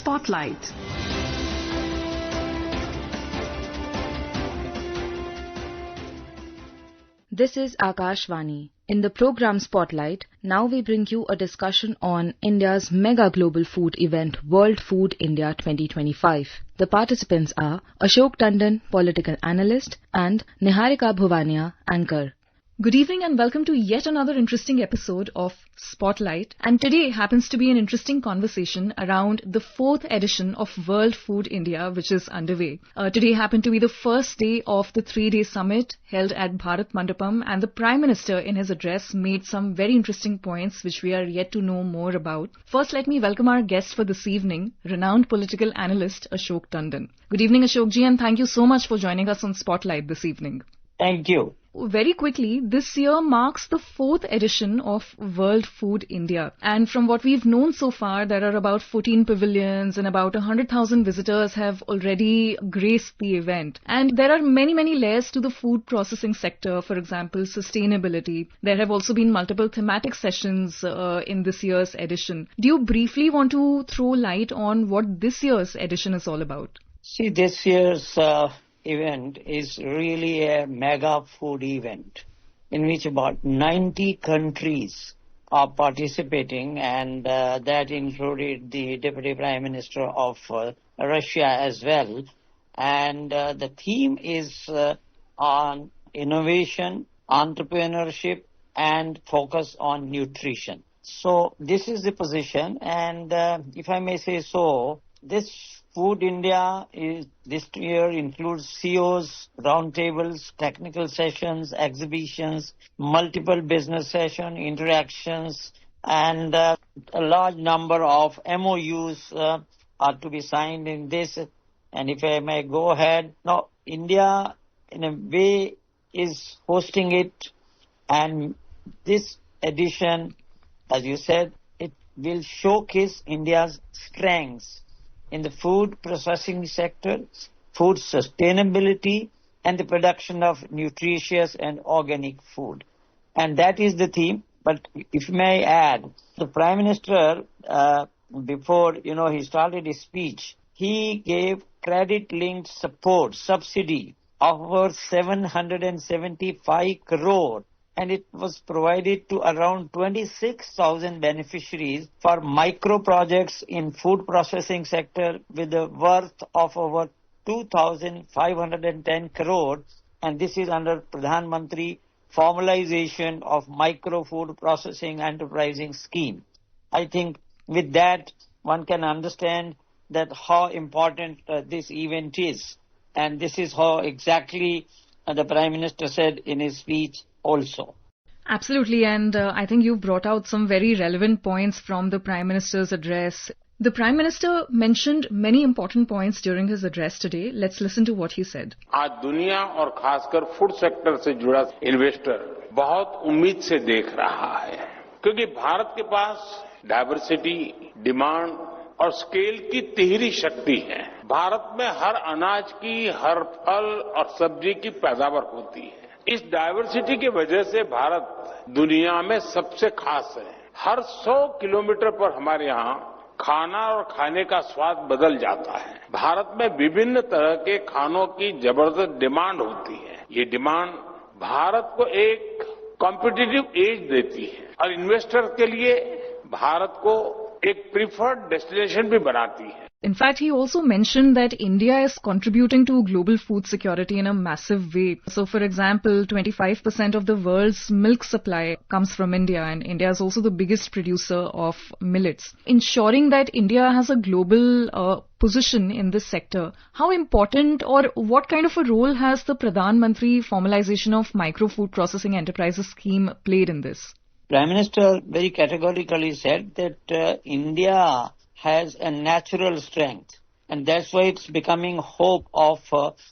Spotlight. This is Akashvani. In the program Spotlight, now we bring you a discussion on India's mega global food event World Food India 2025. The participants are Ashok Tandon, political analyst, and Niharika Bhuvania, anchor. Good evening and welcome to yet another interesting episode of Spotlight. And today happens to be an interesting conversation around the 4th edition of World Food India, which is underway. Today happened to be the first day of the 3-day summit held at Bharat Mandapam, and the Prime Minister in his address made some very interesting points which we are yet to know more about. First, let me welcome our guest for this evening, renowned political analyst Ashok Tandon. Good evening, Ashokji, and thank you so much for joining us on Spotlight this evening. Thank you. Very quickly, this year marks the 4th edition of World Food India. And from what we've known so far, there are about 14 pavilions and about 100,000 visitors have already graced the event. And there are many layers to the food processing sector, for example, sustainability. There have also been multiple thematic sessions in this year's edition. Do you briefly want to throw light on what this year's edition is all about? See, this year's event is really a mega food event in which about 90 countries are participating, and that included the Deputy Prime Minister of Russia as well. And the theme is on innovation, entrepreneurship, and focus on nutrition. So this is the position, and if I may say so, this Food India this year includes CEOs, roundtables, technical sessions, exhibitions, multiple business sessions, interactions, and a large number of MOUs are to be signed in this. And if I may go ahead, now India in a way is hosting it, and this edition, as you said, it will showcase India's strengths in the food processing sector, food sustainability, and the production of nutritious and organic food. And that is the theme. But if I may add, the Prime Minister, before he started his speech, he gave credit-linked support, subsidy of over 775 crore. And it was provided to around 26,000 beneficiaries for micro projects in food processing sector with a worth of over 2,510 crore. And this is under Pradhan Mantri Formalization of Micro Food Processing Enterprising Scheme. I think with that, one can understand that how important this event is. And this is how exactly the Prime Minister said in his speech also. Absolutely, and I think you've brought out some very relevant points from the Prime Minister's address. The Prime Minister mentioned many important points during his address today. Let's listen to what he said. आज दुनिया और खासकर food sector से जुड़ा investor बहुत उम्मीद से देख रहा है, क्योंकि भारत के पास डाइवर्सिटी, डिमांड और स्केल की तिहरी शक्ति है। भारत में हर अनाज की, हर फल और सब्जी की पैदावार होती है। इस डाइवर्सिटी की वजह से भारत दुनिया में सबसे खास है। हर 100 किलोमीटर पर हमारे यहाँ खाना और खाने का स्वाद बदल जाता है। भारत में विभिन्न तरह के खानों की जबरदस्त डिमांड होती है। ये डिमांड भारत को एक कॉम्पिटिटिव एज देती है और इन्वेस्टर के लिए भारत को एक प्रीफर्ड डेस्टिनेशन भी बनाती है। In fact, he also mentioned that India is contributing to global food security in a massive way. So, for example, 25% of the world's milk supply comes from India, and India is also the biggest producer of millets. Ensuring that India has a global position in this sector, how important or what kind of a role has the Pradhan Mantri Formalization of Micro Food Processing Enterprises Scheme played in this? Prime Minister very categorically said that India has a natural strength, and that's why it's becoming hope of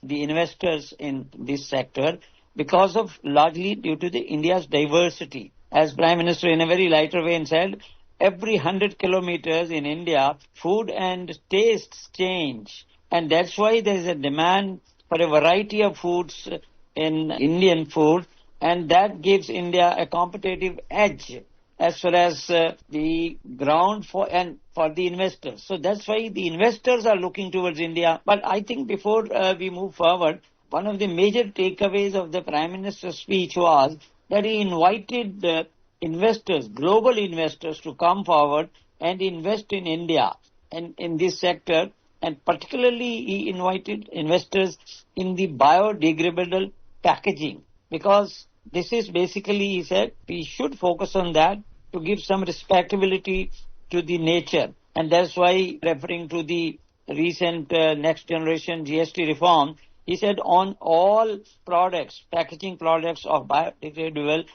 the investors in this sector, because of largely due to the India's diversity. As Prime Minister in a very lighter way said, every 100 kilometers in India, food and tastes change, and that's why there is a demand for a variety of foods in Indian food, and that gives India a competitive edge as far as the ground for the investors. So that's why the investors are looking towards India. But I think before we move forward, one of the major takeaways of the Prime Minister's speech was that he invited investors, global investors, to come forward and invest in India and in this sector. And particularly he invited investors in the biodegradable packaging, because this is basically, he said, we should focus on that to give some respectability to the nature. And that's why, referring to the recent next generation GST reform, he said on all products, packaging products of biodegradable,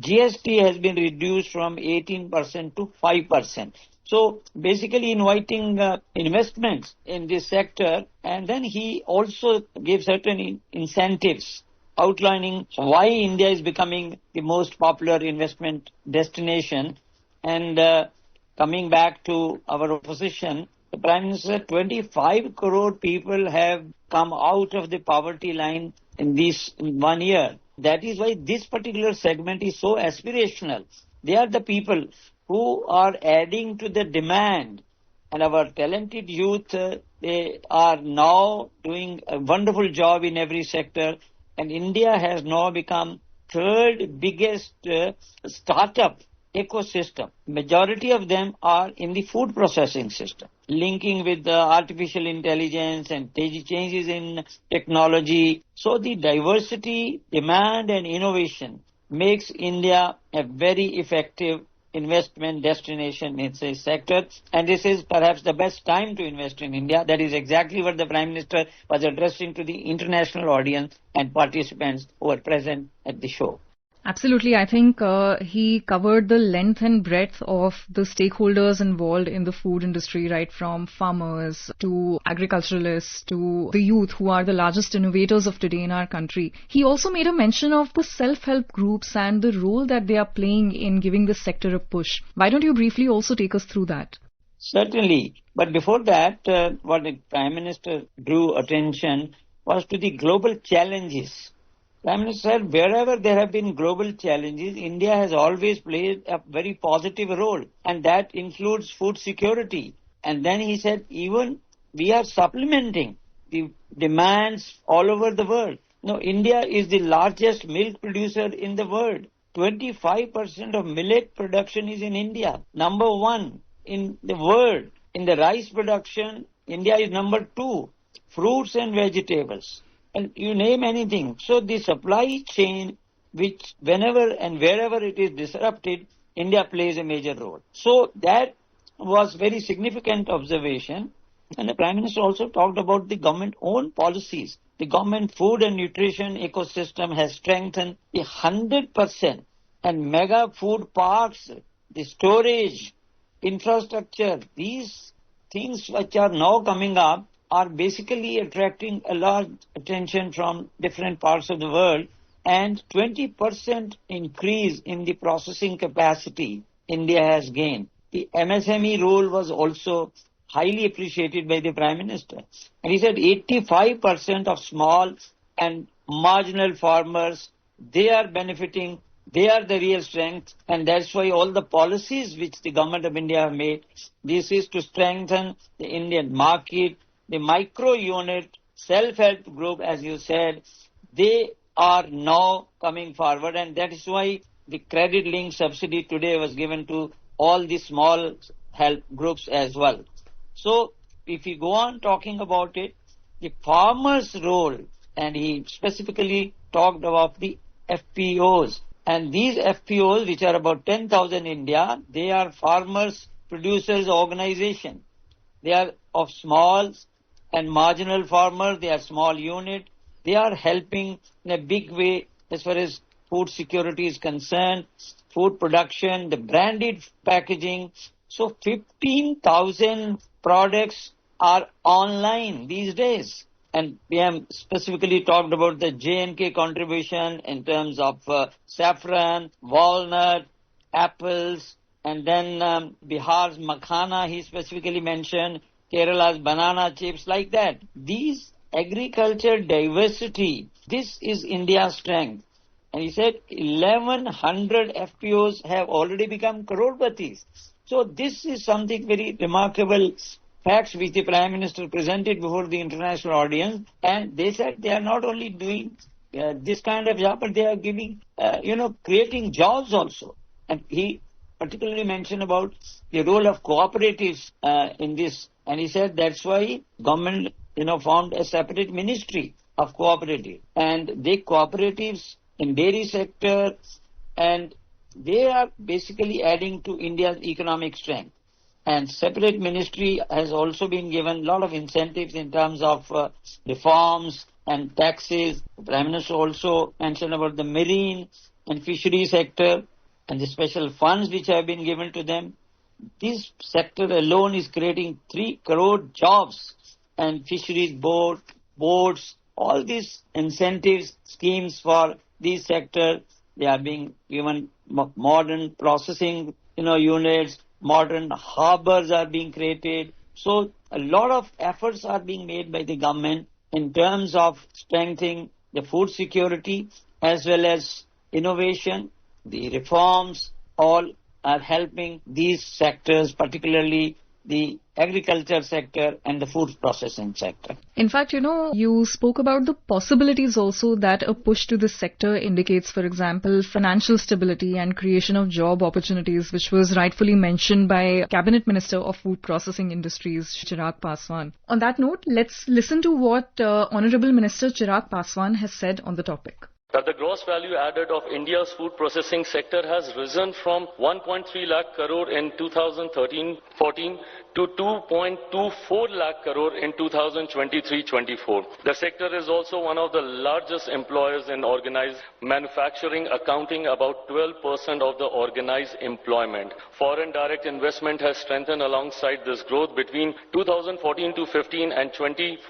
GST has been reduced from 18% to 5%. So basically inviting investments in this sector, and then he also gave certain incentives outlining why India is becoming the most popular investment destination. And coming back to our opposition, the Prime Minister said 25 crore people have come out of the poverty line in this 1 year. That is why this particular segment is so aspirational. They are the people who are adding to the demand. And our talented youth, they are now doing a wonderful job in every sector. And India has now become third biggest startup ecosystem. Majority of them are in the food processing system, linking with the artificial intelligence and changes in technology. So the diversity, demand and innovation makes India a very effective investment destination in this sector, and this is perhaps the best time to invest in India. That is exactly what the Prime Minister was addressing to the international audience and participants who were present at the show. Absolutely. I think he covered the length and breadth of the stakeholders involved in the food industry, right from farmers to agriculturalists to the youth, who are the largest innovators of today in our country. He also made a mention of the self-help groups and the role that they are playing in giving this sector a push. Why don't you briefly also take us through that? Certainly. But before that, what the Prime Minister drew attention was to the global challenges. Prime Minister said wherever there have been global challenges, India has always played a very positive role, and that includes food security. And then he said even we are supplementing the demands all over the world. Now, India is the largest milk producer in the world. 25% of millet production is in India. Number one in the world. In the rice production, India is number two. Fruits and vegetables. And you name anything. So the supply chain, which whenever and wherever it is disrupted, India plays a major role. So that was very significant observation. And the Prime Minister also talked about the government own policies. The government food and nutrition ecosystem has strengthened 100%. And mega food parks, the storage, infrastructure, these things which are now coming up are basically attracting a large attention from different parts of the world, and 20% increase in the processing capacity India has gained. The MSME role was also highly appreciated by the Prime Minister. And he said 85% of small and marginal farmers, they are benefiting, they are the real strength, and that's why all the policies which the government of India have made, this is to strengthen the Indian market. The micro unit, self-help group, as you said, they are now coming forward, and that is why the credit link subsidy today was given to all the small help groups as well. So if we go on talking about it, the farmers' role, and he specifically talked about the FPOs, and these FPOs, which are about 10,000 in India, they are farmers producers organization. They are of small and marginal farmers, they are small unit. They are helping in a big way as far as food security is concerned, food production, the branded packaging. So 15,000 products are online these days. And we have specifically talked about the J&K contribution in terms of saffron, walnut, apples, and then Bihar's makhana he specifically mentioned, Kerala's banana chips, like that. These agriculture diversity, this is India's strength. And he said 1100 FPOs have already become crorepati's. So this is something very remarkable facts which the Prime Minister presented before the international audience. And they said they are not only doing this kind of job, but they are giving, creating jobs also. And he particularly mentioned about the role of cooperatives in this. And he said that's why government, formed a separate ministry of cooperative. And the cooperatives in dairy sector, and they are basically adding to India's economic strength. And separate ministry has also been given a lot of incentives in terms of reforms and taxes. The Prime Minister also mentioned about the marine and fishery sector and the special funds which have been given to them. This sector alone is creating 3 crore jobs, and fisheries boards, all these incentives schemes for this sector, they are being given modern processing, units, modern harbors are being created. So a lot of efforts are being made by the government in terms of strengthening the food security as well as innovation. The reforms all are helping these sectors, particularly the agriculture sector and the food processing sector. In fact, you spoke about the possibilities also that a push to this sector indicates, for example, financial stability and creation of job opportunities, which was rightfully mentioned by Cabinet Minister of Food Processing Industries, Chirag Paswan. On that note, let's listen to what Honorable Minister Chirag Paswan has said on the topic. That the gross value added of India's food processing sector has risen from 1.3 lakh crore in 2013-14 to 2.24 lakh crore in 2023-24. The sector is also one of the largest employers in organized manufacturing, accounting about 12% of the organized employment. Foreign direct investment has strengthened alongside this growth between 2014-15 and 24-25.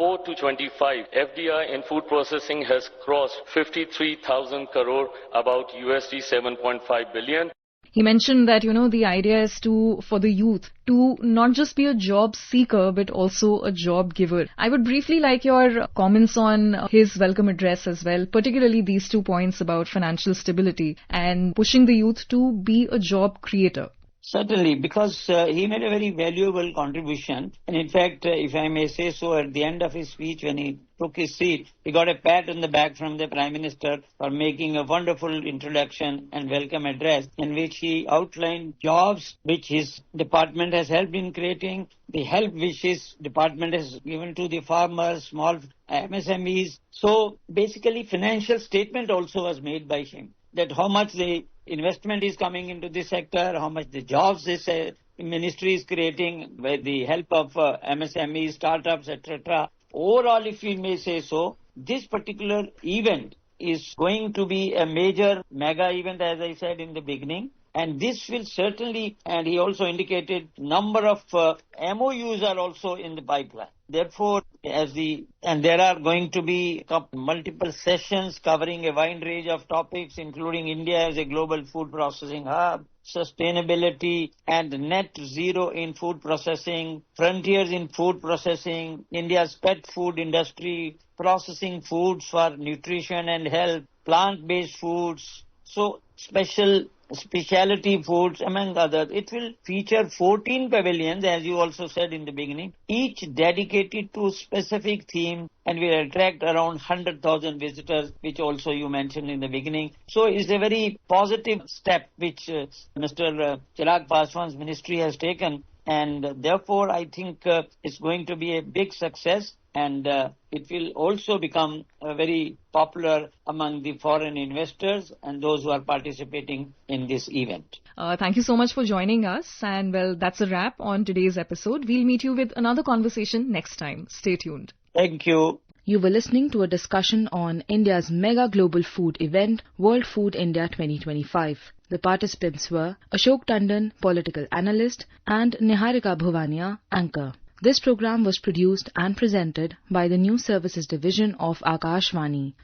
FDI in food processing has crossed 53,000 crore, about USD 7.5 billion. He mentioned that, the idea is for the youth to not just be a job seeker, but also a job giver. I would briefly like your comments on his welcome address as well, particularly these 2 points about financial stability and pushing the youth to be a job creator. Certainly, because he made a very valuable contribution. And in fact, if I may say so, at the end of his speech, when he took his seat, he got a pat on the back from the Prime Minister for making a wonderful introduction and welcome address in which he outlined jobs which his department has helped in creating, the help which his department has given to the farmers, small MSMEs. So basically, financial statement also was made by him, that how much the investment is coming into this sector, how much the jobs this ministry is creating with the help of MSMEs, startups, etc. Overall, if we may say so, this particular event is going to be a major mega event, as I said in the beginning. And this will certainly, and he also indicated, number of MOUs are also in the pipeline. Therefore, and there are going to be multiple sessions covering a wide range of topics, including India as a global food processing hub, sustainability and net zero in food processing, frontiers in food processing, India's pet food industry, processing foods for nutrition and health, plant-based foods, so specialty foods, among others. It will feature 14 pavilions, as you also said in the beginning, each dedicated to a specific theme, and will attract around 100,000 visitors, which also you mentioned in the beginning. So it's a very positive step which Mr. Chirag Paswan's ministry has taken, and therefore I think it's going to be a big success. And it will also become very popular among the foreign investors and those who are participating in this event. Thank you so much for joining us. And well, that's a wrap on today's episode. We'll meet you with another conversation next time. Stay tuned. Thank you. You were listening to a discussion on India's mega global food event, World Food India 2025. The participants were Ashok Tandon, political analyst, and Niharika Bhuvania, anchor. This program was produced and presented by the News Services Division of Akashvani.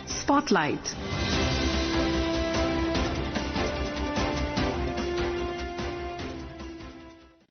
Spotlight.